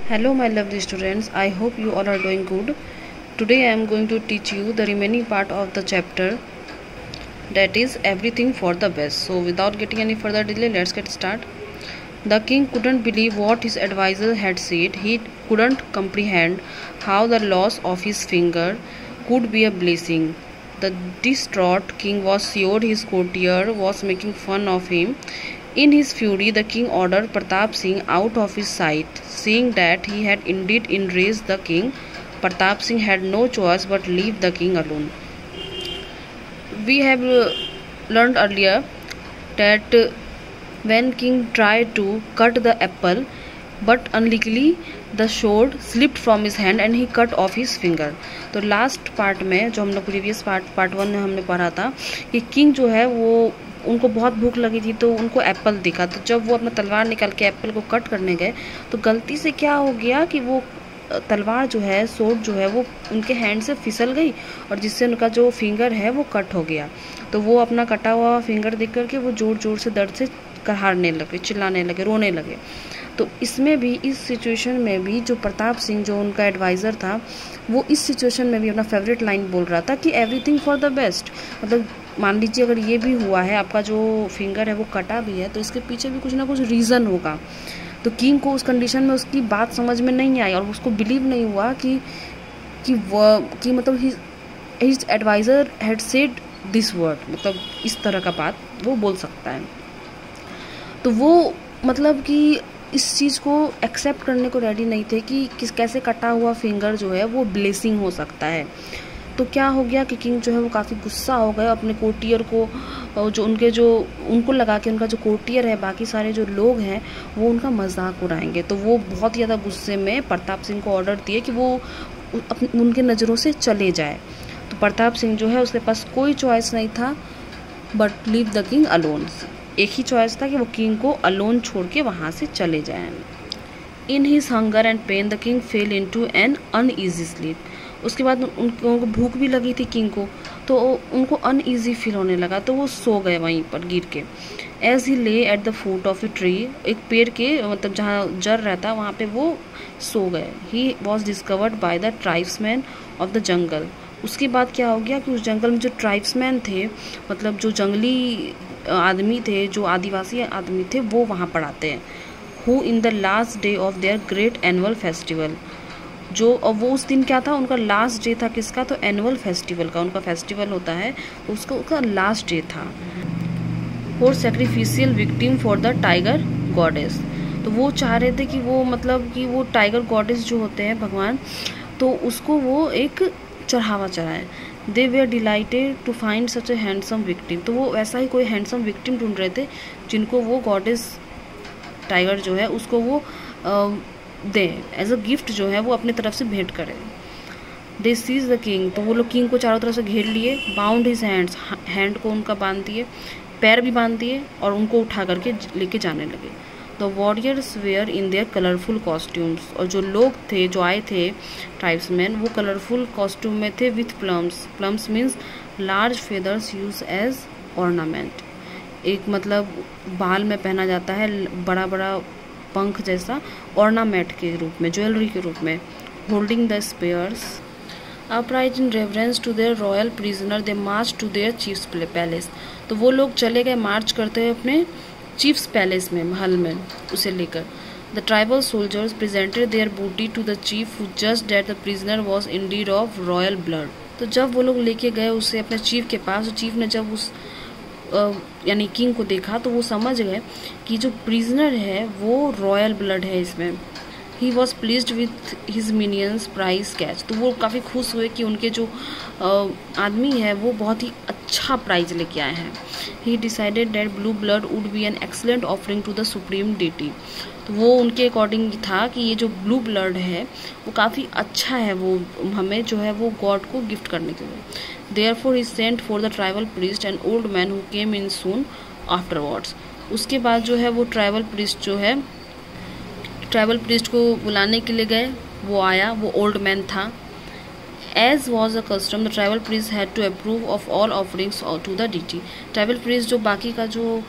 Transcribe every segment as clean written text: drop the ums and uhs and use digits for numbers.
Hello my lovely students, I hope you all are doing good. Today I am going to teach you the remaining part of the chapter, that is everything for the best. So without getting any further delay, let's get started. The king couldn't believe what his advisor had said. He couldn't comprehend how the loss of his finger could be a blessing. The distraught king was sure his courtier was making fun of him. In his fury, the king ordered Pratap Singh out of his sight. Seeing that he had indeed enraged the king, Pratap Singh had no choice but leave the king alone. We have learned earlier that when king tried to cut the apple, but unluckily the sword slipped from his hand and he cut off his finger. तो last part में जो हम लोग previous part 1 में हमने पढ़ा था कि किंग जो है वो उनको बहुत भूख लगी थी, तो उनको एप्पल दिखा, तो जब वो अपना तलवार निकाल के एप्पल को कट करने गए तो गलती से क्या हो गया कि वो तलवार जो है, सोर्ड जो है वो उनके हैंड से फिसल गई और जिससे उनका जो फिंगर है वो कट हो गया। तो वो अपना कटा हुआ फिंगर देख करके वो ज़ोर ज़ोर से दर्द से कराहने लगे, चिल्लाने लगे, रोने लगे। तो इसमें भी, इस सिचुएशन में भी जो प्रताप सिंह जो उनका एडवाइज़र था, वो इस सिचुएशन में भी अपना फेवरेट लाइन बोल रहा था कि एवरीथिंग फॉर द बेस्ट। मतलब मान लीजिए अगर ये भी हुआ है, आपका जो फिंगर है वो कटा भी है, तो इसके पीछे भी कुछ ना कुछ रीज़न होगा। तो किंग को उस कंडीशन में उसकी बात समझ में नहीं आई और उसको बिलीव नहीं हुआ कि मतलब his adviser had said this word, मतलब इस तरह का बात वो बोल सकता है। तो वो मतलब कि इस चीज़ को एक्सेप्ट करने को रेडी नहीं थे कि कैसे कटा हुआ फिंगर जो है वो ब्लेसिंग हो सकता है। तो क्या हो गया कि किंग जो है वो काफ़ी गुस्सा हो गए अपने कोर्टियर को, उनको लगा कि उनका जो कोर्टियर है, बाकी सारे जो लोग हैं वो उनका मजाक उड़ाएंगे। तो वो बहुत ज़्यादा गुस्से में प्रताप सिंह को ऑर्डर दिए कि वो उनके नज़रों से चले जाए। तो प्रताप सिंह जो है उसके पास कोई चॉइस नहीं था but leave the king alone. एक ही चॉइस था कि वो किंग को अलोन छोड़ के वहाँ से चले जाएं। In his hunger and pain the king fell into an uneasy sleep. उसके बाद उनको भूख भी लगी थी किंग को, तो उनको अनईजी फील होने लगा, तो वो सो गए वहीं पर गिर के। एज ही ले at the foot of a tree, एक पेड़ के मतलब जहाँ जड़ रहता वहाँ पे वो सो गए। He was discovered by the tribesman of the jungle. उसके बाद क्या हो गया कि उस जंगल में जो ट्राइब्समैन थे, मतलब जो जंगली आदमी थे, जो आदिवासी आदमी थे, वो वहाँ पर आते हैं। Who in the last day of their great annual festival, जो वो उस दिन क्या था, उनका लास्ट डे था किसका, तो एनुअल फेस्टिवल का, उनका फेस्टिवल होता है तो उसका लास्ट डे था। For sacrificial victim for the tiger goddess. तो वो चाह रहे थे कि वो मतलब कि वो टाइगर गॉडेस जो होते हैं भगवान, तो उसको वो एक चढ़ावा चढ़ाएं। They were delighted to find such a handsome victim. तो वो ऐसा ही कोई हैंडसम विक्टिम ढूंढ रहे थे जिनको वो गॉडेस टाइगर जो है उसको वो दे एज अ गिफ्ट, जो है वो अपनी तरफ से भेंट करे। दे सीज द किंग। तो वो लोग किंग को चारों तरफ से घेर लिए। बाउंड हिज हैंड्स, हैंड को उनका बांध दिए, पैर भी बांध दिए और उनको उठा करके लेके जाने लगे। The warriors were in their colourful costumes. और जो लोग थे, जो आए थे ट्राइब्समैन, वो कलरफुल कॉस्ट्यूम में थे with plumes. Plumes means large feathers used as ornament. एक मतलब बाल में पहना जाता है बड़ा बड़ा पंख जैसा, ऑर्नामेंट के रूप में, ज्वेलरी के रूप में। Holding the spears upright in reference to their royal prisoner they march to their chief's palace. तो वो लोग चले गए मार्च करते हुए अपने चीफ्स पैलेस में, महल में, उसे लेकर। The tribal soldiers presented their booty to the chief who just that the prisoner was indeed of royal blood. तो जब वो लोग लेके गए उसे अपने चीफ के पास, तो चीफ ने जब उस यानी किंग को देखा तो वो समझ गए कि जो प्रिजनर है वो रॉयल ब्लड है इसमें। He was pleased with his minions prize catch. तो वो काफ़ी खुश हुए कि उनके जो आदमी है वो बहुत ही अच्छा प्राइज लेके आए हैं। He decided that blue blood would be an excellent offering to the supreme deity. तो वो उनके अकॉर्डिंग था कि ये जो ब्लू ब्लड है वो काफ़ी अच्छा है, वो हमें जो है वो गॉड को गिफ्ट करने के लिए। Therefore he sent for the tribal priest and old man who came in soon afterwards। उसके बाद जो है वो ट्राइबल प्रीस्ट को बुलाने के लिए गए। वो आया, वो ओल्ड मैन था। As was a custom the tribal priest had to approve of all offerings to the deity. Tribal priest जो बाकी का जो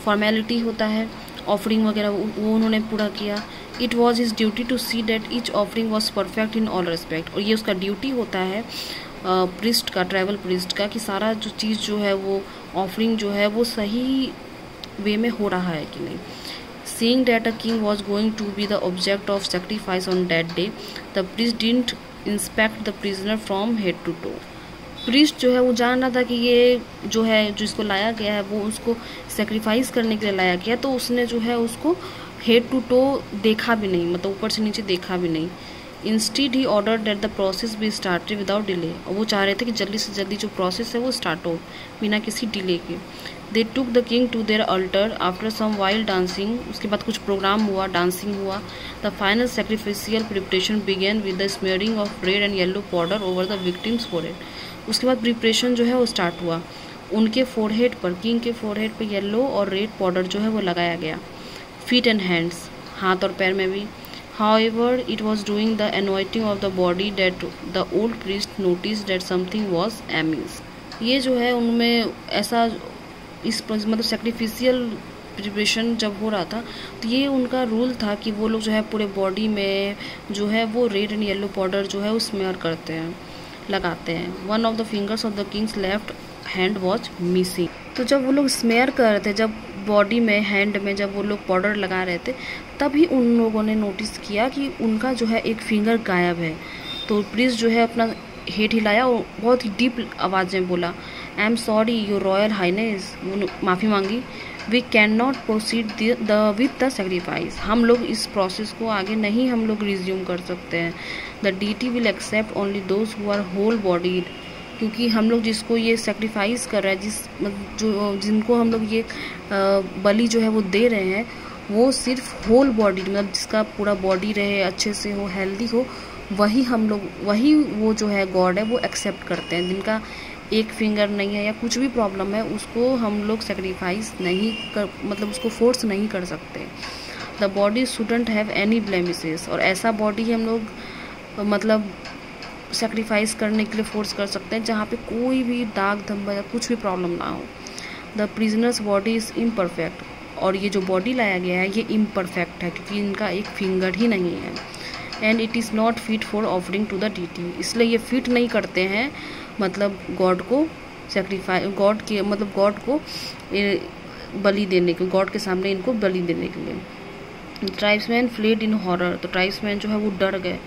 फॉर्मेलिटी होता है, ऑफरिंग वगैरह, वो उन्होंने पूरा किया। It was his duty to see that each offering was perfect in all respect. और ये उसका ड्यूटी होता है प्रिस्ट का, ट्रैवल प्रिस्ट का, कि सारा जो चीज़ जो है वो ऑफरिंग जो है वो सही वे में हो रहा है कि नहीं। Seeing that a king was going to be the object of sacrifice on that day, the priest didn't inspect the prisoner from head to toe. Priest जो है वो जान रहा था कि ये जो है जो इसको लाया गया है वो उसको सेक्रीफाइस करने के लिए लाया गया, तो उसने जो है उसको हेड टू टो देखा भी नहीं, मतलब ऊपर से नीचे देखा भी नहीं। Instead he order that the process be started without delay. और वो चाह रहे थे कि जल्दी से जल्दी जो प्रोसेस है वो स्टार्ट हो बिना किसी डिले के। They took the king to their altar after some wild dancing. उसके बाद कुछ प्रोग्राम हुआ, डांसिंग हुआ। The final sacrificial preparation began with the smearing of red and yellow powder over the victim's forehead. उसके बाद preparation जो है वो स्टार्ट हुआ। उनके फोरहेड पर, किंग के फोरहेड पर येलो और रेड पाउडर जो है वो लगाया गया। फीट एंड हैंड्स, हाथ और पैर में भी। However, it was during the anointing of the body that the old priest noticed that something was amiss. ये जो है उनमें ऐसा इस मतलब सेक्रीफिशियल प्रिपरेशन जब हो रहा था तो ये उनका रूल था कि वो लोग जो है पूरे बॉडी में जो है वो रेड एंड येलो पाउडर जो है वो स्मेयर करते हैं, लगाते हैं। One of the fingers of the Kings left hand was missing. तो जब वो लोग स्मेयर कर रहे थे, जब बॉडी में, हैंड में जब वो लोग पाउडर लगा रहे थे, तभी उन लोगों ने नोटिस किया कि उनका जो है एक फिंगर गायब है। तो प्रीस्ट जो है अपना हेड हिलाया और बहुत ही डीप आवाज़ में बोला, I am sorry your royal highness, माफ़ी मांगी। We can not proceed with the sacrifice. हम लोग इस प्रोसेस को आगे नहीं हम लोग रिज्यूम कर सकते हैं। The deity will accept only those who are whole bodied. क्योंकि हम लोग जिसको ये सेक्रीफाइस कर रहे हैं, जिनको हम लोग ये बलि जो है वो दे रहे हैं, वो सिर्फ होल बॉडी, मतलब जिसका पूरा बॉडी रहे, अच्छे से हो, हेल्दी हो, वही हम लोग, वही वो जो है गॉड है वो एक्सेप्ट करते हैं। जिनका एक फिंगर नहीं है या कुछ भी प्रॉब्लम है, उसको हम लोग सेक्रीफाइस नहीं कर, मतलब उसको फोर्स नहीं कर सकते। The body shouldn't have any blemishes. और ऐसा बॉडी हम लोग मतलब सेक्रीफाइस करने के लिए फोर्स कर सकते हैं जहाँ पे कोई भी दाग धब्बा या कुछ भी प्रॉब्लम ना हो। The prisoners body is imperfect. और ये जो बॉडी लाया गया है ये इम्परफेक्ट है क्योंकि इनका एक फिंगर ही नहीं है। And it is not fit for offering to the deity. इसलिए ये फिट नहीं करते हैं मतलब गॉड को सेक्रीफाइस, गॉड के मतलब गॉड को बलि देने के, गॉड के सामने इनको बलि देने के लिए। ट्राइब्समैन फ्लेड इन हॉरर। तो ट्राइब्समैन जो है वो डर गए।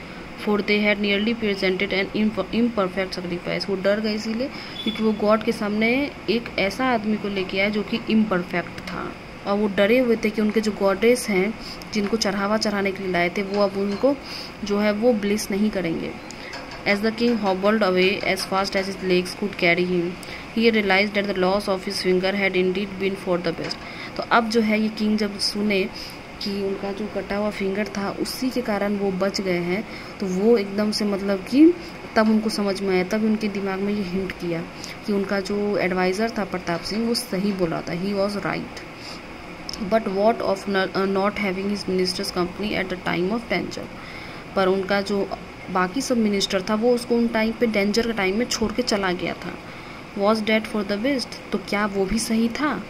For they had nearly presented N imperfect sacrifice. वो डर गए इसीलिए क्योंकि वो गॉड के सामने एक ऐसा आदमी को लेके आए जो कि इम्परफेक्ट था। और वो डरे हुए थे कि उनके जो गॉडेस हैं जिनको चढ़ावा चढ़ाने के लिए लाए थे, वो अब उनको जो है वो ब्लेस नहीं करेंगे। As the king hobbled away as fast as his legs could carry him, he realized that the loss of his finger had indeed been for the best. तो अब जो है ये किंग जब सुने कि उनका जो कटा हुआ फिंगर था उसी के कारण वो बच गए हैं, तो वो एकदम से मतलब कि तब उनको समझ में आया, तब उनके दिमाग में ये हिंट किया कि उनका जो एडवाइज़र था प्रताप सिंह वो सही बोला था, he was right. But what of not having his ministers company at the time of danger. पर उनका जो बाकी सब मिनिस्टर था वो उसको उन टाइम पे, डेंजर के टाइम में छोड़ के चला गया था। Was that for the best. तो क्या वो भी सही था?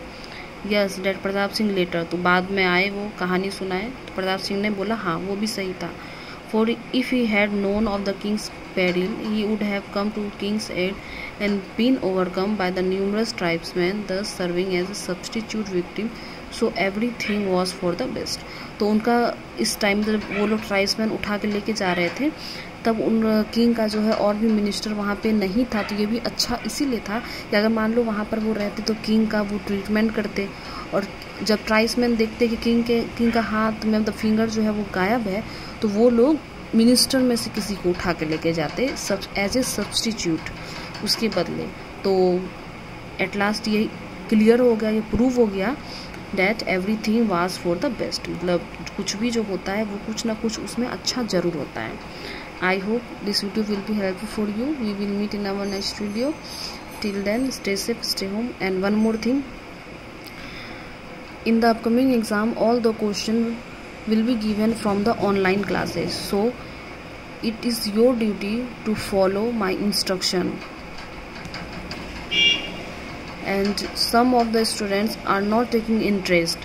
Yes that Pratap Singh later. तो बाद में आए वो कहानी सुनाए तो प्रताप सिंह ने बोला हाँ वो भी सही था। For if he had known of the Kings peril, he would have come to king's aid and been overcome by the numerous tribesmen, thus serving as a substitute victim. So everything was for the best. तो उनका इस time जब वो लोग tribesman उठा के लेके जा रहे थे तब उन किंग का जो है और भी मिनिस्टर वहाँ पे नहीं था, तो ये भी अच्छा इसीलिए था कि अगर मान लो वहाँ पर वो रहते तो किंग का वो ट्रीटमेंट करते। और जब ट्राइब्समैन देखते कि किंग का हाथ में मतलब फिंगर जो है वो गायब है, तो वो लोग मिनिस्टर में से किसी को उठा के लेके जाते सब एज ए सब्सटीट्यूट उसके बदले। तो एट लास्ट ये क्लियर हो गया, ये प्रूव हो गया that everything was for the best. मतलब कुछ भी जो होता है वो कुछ ना कुछ उसमें अच्छा ज़रूर होता है। I hope this video will be helpful for you. We will meet in our next video. Till then stay safe, stay home. And one more thing, in the upcoming exam all the question will be given from the online classes, so it is your duty to follow my instruction. And some of the students are not taking interest,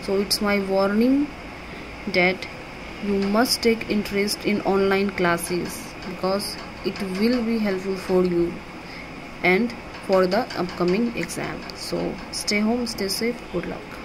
so it's my warning that you must take interest in online classes because it will be helpful for you and for the upcoming exam. So stay home, stay safe, good luck.